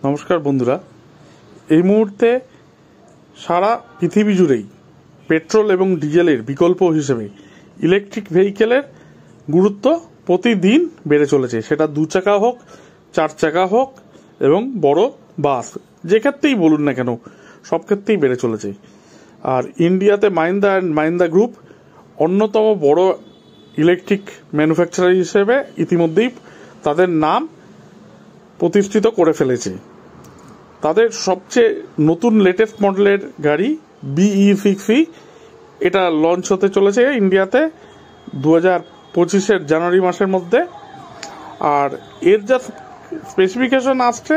নমস্কার বন্ধুরা, এই মুহূর্তে সারা পৃথিবী জুড়েই পেট্রোল এবং ডিজেলের বিকল্প হিসেবে ইলেকট্রিক ভেহিকেলের গুরুত্ব প্রতিদিন বেড়ে চলেছে। সেটা 2 চাকা হোক, 4 চাকা হোক এবং বড় বাস, যে ক্ষেত্রেই বলুন না কেন সব ক্ষেত্রেই বেড়ে চলেছে। আর ইন্ডিয়াতে মাহিন্দ্রা অ্যান্ড মাহিন্দ্রা গ্রুপ অন্যতম বড় ইলেকট্রিক ম্যানুফ্যাকচারার হিসেবে ইতিমধ্যেই তাদের নাম প্রতিষ্ঠিত করে ফেলেছে। তাদের সবচেয়ে নতুন লেটেস্ট মডেলের গাড়ি BE6E এটা লঞ্চ হতে চলেছে ইন্ডিয়াতে 2025 জানুয়ারি মাসের মধ্যে। আর এর যা স্পেসিফিকেশন আসছে,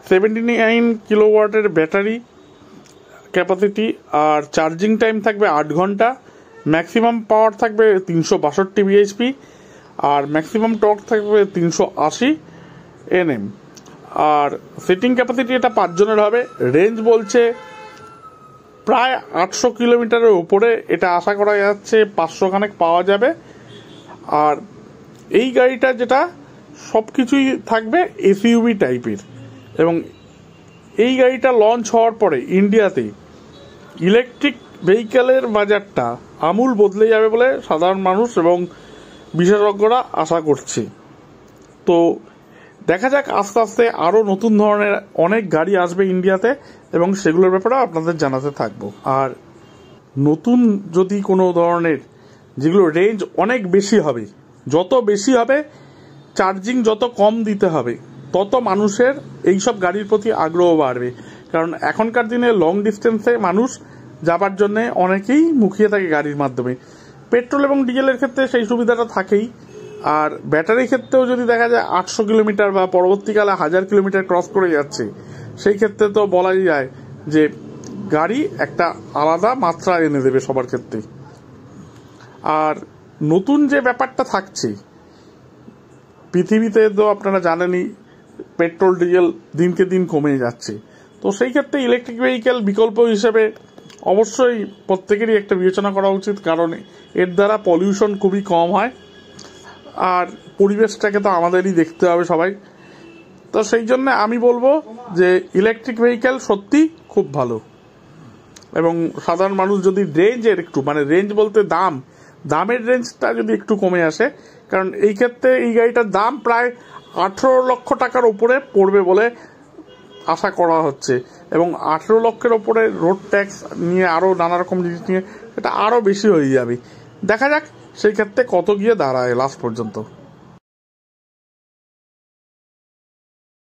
79 কিলোওয়াটের ব্যাটারি ক্যাপাসিটি, আর চার্জিং টাইম থাকবে 8 ঘন্টা, ম্যাক্সিমাম পাওয়ার থাকবে 362 bhp, আর ম্যাক্সিমাম টর্ক থাকবে 380 Nm, আর সিটিং ক্যাপাসিটি এটা 5 জনের হবে। রেঞ্জ বলছে প্রায় 800 কিলোমিটারের উপরে, এটা আশা করা যাচ্ছে 500 খানেক পাওয়া যাবে। আর এই গাড়িটা যেটা সব কিছুই থাকবে এসইউভি টাইপের, এবং এই গাড়িটা লঞ্চ হওয়ার পরে ইন্ডিয়াতে ইলেকট্রিক ভেহিকেলের বাজারটা আমূল বদলে যাবে বলে সাধারণ মানুষ এবং বিশেষজ্ঞরা আশা করছে। তো দেখা যাক, আস্তে আস্তে আরও নতুন ধরনের অনেক গাড়ি আসবে ইন্ডিয়াতে এবং সেগুলোর ব্যাপারে আপনাদের জানাতে থাকবো। আর নতুন যদি কোনো ধরনের যেগুলো রেঞ্জ অনেক বেশি হবে, যত বেশি হবে চার্জিং যত কম দিতে হবে, তত মানুষের এইসব গাড়ির প্রতি আগ্রহ বাড়বে। কারণ এখনকার দিনে লং ডিস্টেন্সে মানুষ যাবার জন্যে অনেকেই মুখিয়ে থাকে গাড়ির মাধ্যমে। পেট্রোল এবং ডিজেলের ক্ষেত্রে সেই সুবিধাটা থাকেই। আর ব্যাটারির ক্ষেত্রেও যদি দেখা যায় 800 কিলোমিটার বা পরবর্তীকালে 1000 কিলোমিটার ক্রস করে যাচ্ছে, সেই ক্ষেত্রে তো বলাই যায় যে গাড়ি একটা আলাদা মাত্রা এনে দেবে সবার ক্ষেত্রে। আর নতুন যে ব্যাপারটা থাকছে, পৃথিবীতে তো আপনারা জানেনই পেট্রোল ডিজেল দিনকে দিন কমে যাচ্ছে। তো সেই ক্ষেত্রে ইলেকট্রিক ভেহিকেল বিকল্প হিসেবে অবশ্যই প্রত্যেকেরই একটা বিবেচনা করা উচিত, কারণ এর দ্বারা পলিউশন খুবই কম হয়। আর পরিবেশটাকে তো আমাদেরই দেখতে হবে সবাই। তো সেই জন্য আমি বলবো যে ইলেকট্রিক ভেহিকেল সত্যি খুব ভালো, এবং সাধারণ মানুষ যদি রেঞ্জের একটু রেঞ্জ বলতে দামের রেঞ্জটা যদি একটু কমে আসে, কারণ এই ক্ষেত্রে এই গাড়িটার দাম প্রায় 18 লক্ষ টাকার উপরে পড়বে বলে আশা করা হচ্ছে, এবং 18 লক্ষের ওপরে রোড ট্যাক্স নিয়ে আরও নানা রকম জিনিস নিয়ে এটা আরও বেশি হয়ে যাবে। দেখা যাক সেই ক্ষেত্রে কত গিয়ে দাঁড়ায় লাস্ট পর্যন্ত।